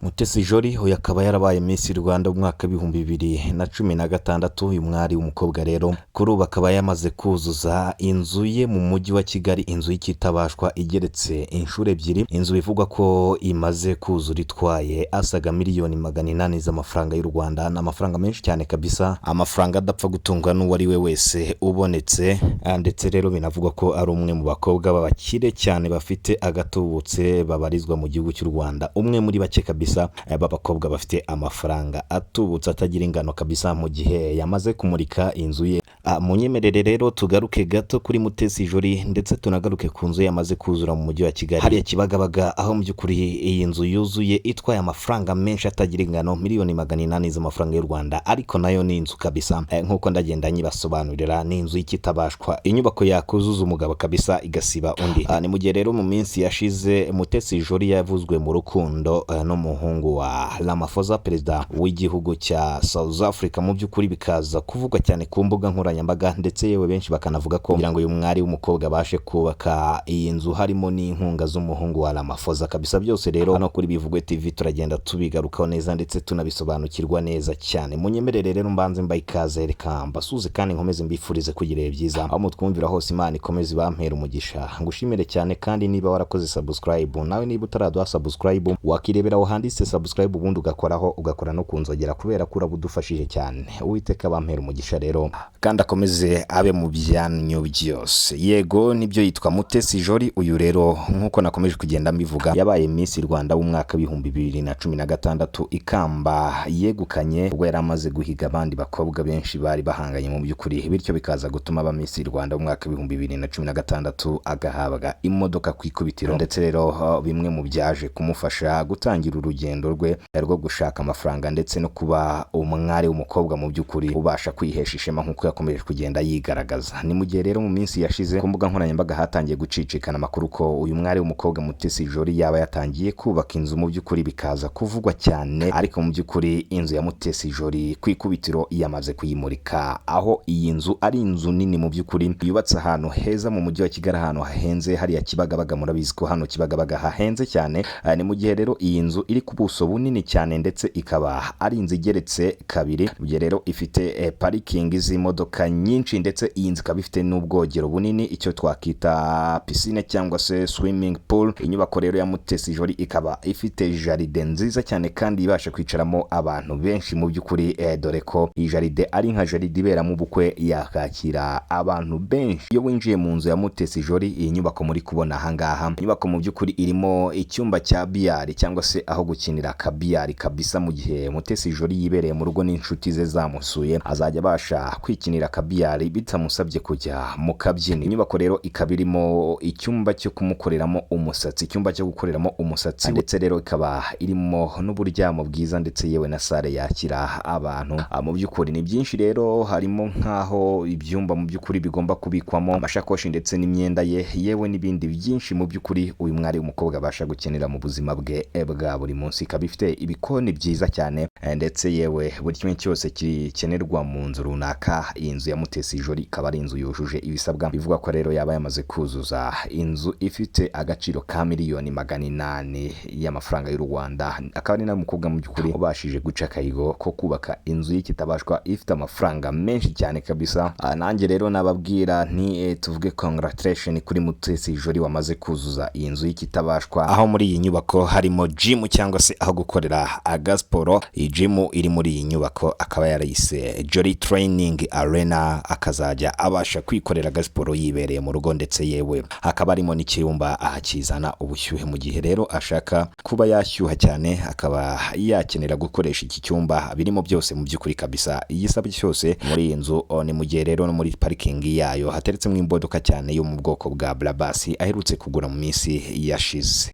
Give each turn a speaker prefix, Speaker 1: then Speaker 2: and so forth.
Speaker 1: Mutesi Jolly uyu akaba yarabaye Miss Rwanda mu mwaka w'ibihumbi 2016. Uyu mwari w'umukobwa rero kuri ubu akaba yamaze kuzuza inzu ye mu mujyi wa Kigali, inzu y'ikitabashwa igeretse inshuro ebyiri, inzu bivugwa ko imaze kuzura itwaye asaga miliyoni 800 z'amafaranga y'u Rwanda. N'amafaranga menshi cyane kabisa, amafaranga adapfa gutungwa n'uwari we wese ubonetse, ndetse rero binavugwa ko ari umwe mu bakobwa b'abakire cyane bafite agatubutse babarizwa mu gihugu cy'u Rwanda, umwe muri bake kabisa b'abakobwa bafite amafaranga atubutse atagira ingano kabisa, mu gihe yamaze kumurika inzu ye. Munyemerere rero tugaruke gato kuri Mutesi Jolly ndetse tunagaruke ku nzu yamaze kuzura mu mujyi wa Kigali hariya Kibagabaga, aho mu by'ukuri iyi nzu yuzuye itwaye amafaranga menshi atagira ingano, miliyoni 800 z'amafaranga y'u Rwanda. Ariko nayo ni inzu kabisa, nk'uko ndagenda nyibasobanurira, ni inzu y'ikitabashwa, inyubako yakuzuza umugabo kabisa igasiba undi. Ni mu gihe rero mu minsi yashize Mutesi Jolly yavuzwe mu rukundo n'umuhungu wa Ramaphosa, perezida w'igihugu cya South Africa. Mu by'ukuri bikaza kuvugwa cyane ku mbuga nkoranyambaga, ndetse yewe benshi bakanavuga ko kugira ngo uyu mwari w'umukobwa abashe kubaka iyi nzu harimo n'inkunga z'umuhungu wa Ramaphosa kabisa. Byose rero hano kuri Bivugwe TV turagenda tubigarukaho neza ndetse tunabisobanukirwa neza cyane. Munyemerere rero mbanze mbaye ikaze, reka mbasuze kandi nkomeze mbifurize kugira byiza aho mutwumvira hose. Imana ikomeze bampera umugisha, ngushimire cyane. Kandi niba warakoze subscribe, nawe niba utaraduha subscribe wakirebera aho handitse subscribe, ubundi ugakoraho, ugakora no kunzogera, kubera ko urabudufashije cyane. Uwiteka bampera umugisha rero kandi akomeze abe mu byanyu byose. Yego nibyo, yitwa Mutesi Jolly. Uyu rero nkuko nakomeje kugenda mbivuga, yabaye Miss Rwanda mu mwaka w'ibihumbi 2016, ikamba yegukanye ubwo yari amaze guhiga abandi bakobwa benshi bari bahanganye mu by'ukuri, bityo bikaza gutuma aba Miss Rwanda mu mwaka w'ibihumbi 2016 agahabwa imodoka ku ikubitiro. Ndetse rero bimwe mu byaje kumufasha gutangira urugendo rwe rwo gushaka amafaranga ndetse no kuba umwari w'umukobwa mu by'ukuri ubasha kwihesha ishema nk'uko yakomeje kugenda yigaragaza. Ni mu gihe rero mu minsi yashize ku mbuga nkoranyambaga hatangiye gucicikana amakuru ko uyu mwari w'umukobwa Mutesi Jolly yaba yatangiye kubaka inzu, mu by'ukuri bikaza kuvugwa cyane. Ariko mu by'ukuri inzu ya Mutesi Jolly ku ikubitiro yamaze kuyimurika, aho iyi nzu ari inzu nini mu by'ukuri yubatse ahantu heza mu mujyi wa Kigali, ahantu hahenze hariya Kibagabaga. Murabizi ko hano Kibagabaga hahenze cyane. Ni mu gihe rero iyi nzu iri ku buso bunini cyane ndetse ikaba ari inzu igeretse kabiri. Mu gihe rero ifite parikingi z'imodoka nyinshi, ndetse iyi nzu ikaba ifite n'ubwogero bunini, icyo twakita piscine cyangwa se swimming pool. Inyubako rero ya Mutesi Jolly ikaba ifite jaride nziza cyane kandi ibasha kwicaramo abantu benshi mu by'ukuri, dore ko iyi jaride ari nka jaride iberamo ubukwe, yakakira abantu benshi. Iyo winjiye mu nzu ya Mutesi Jolly, iyi nyubako muri kubona ahangaha, inyubako mu by'ukuri irimo icyumba cya biyari cyangwa se aho gukinira akabiyari kabisa. Mu gihe Mutesi Jolly yibereye mu rugo n'inshuti ze zamusuye, azajya abasha kwikinira akabiyari bitamusabye kujya mu kabyini. Inyubako rero ikaba irimo icyumba cyo kumukoreramo umusatsi, icyumba cyo gukoreramo umusatsi, ndetse rero ikaba irimo n'uburyamo bwiza, ndetse yewe na sale yakira abantu. Mu by'ukuri ni byinshi rero, harimo nk'aho ibyumba mu by'ukuri bigomba kubikwamo amashakoshi ndetse n'imyenda ye, yewe n'ibindi byinshi mu by'ukuri uyu mwari w'umukobwa abasha gukenera mu buzima bwe bwa buri munsi. Ikaba ifite ibikoni byiza cyane, ndetse yewe buri kimwe cyose gikenerwa mu nzu runaka. Iyi nzu ya Mutesi Jolly ikaba ari inzu yujuje ibisabwa. Bivuga ko rero yaba yamaze kuzuza inzu ifite agaciro ka miliyoni 800 y'amafaranga y'u Rwanda. Akaba ari n'umukobwa mu by'ukuri ubashije guca akayigo ko kubaka inzu y'ikitabashwa ifite amafaranga menshi cyane kabisa. Nanjye rero nababwira nti tuvuge congratulation kuri Mutesi Jolly wamaze kuzuza iyi nzu y'ikitabashwa, aho muri iyi nyubako harimo gym cyangwa se aho gukorera agasiporo. Iyi gym iri muri iyi nyubako akaba yarayise Jolly Training Arena, akazajya abasha kwikorera agasiporo yibereye mu rugo, ndetse yewe hakaba harimo n'icyumba ahakizana ubushyuhe mu gihe rero ashaka kuba yashyuha cyane, akaba yakenera gukoresha iki cyumba. Birimo byose mu by'ukuri kabisa, igisabye cyose muri iyi nzu. Ni mu gihe rero no muri parikingi yayo hateretsemo imodoka cyane yo mu bwoko bwa Brabus aherutse kugura mu minsi yashize.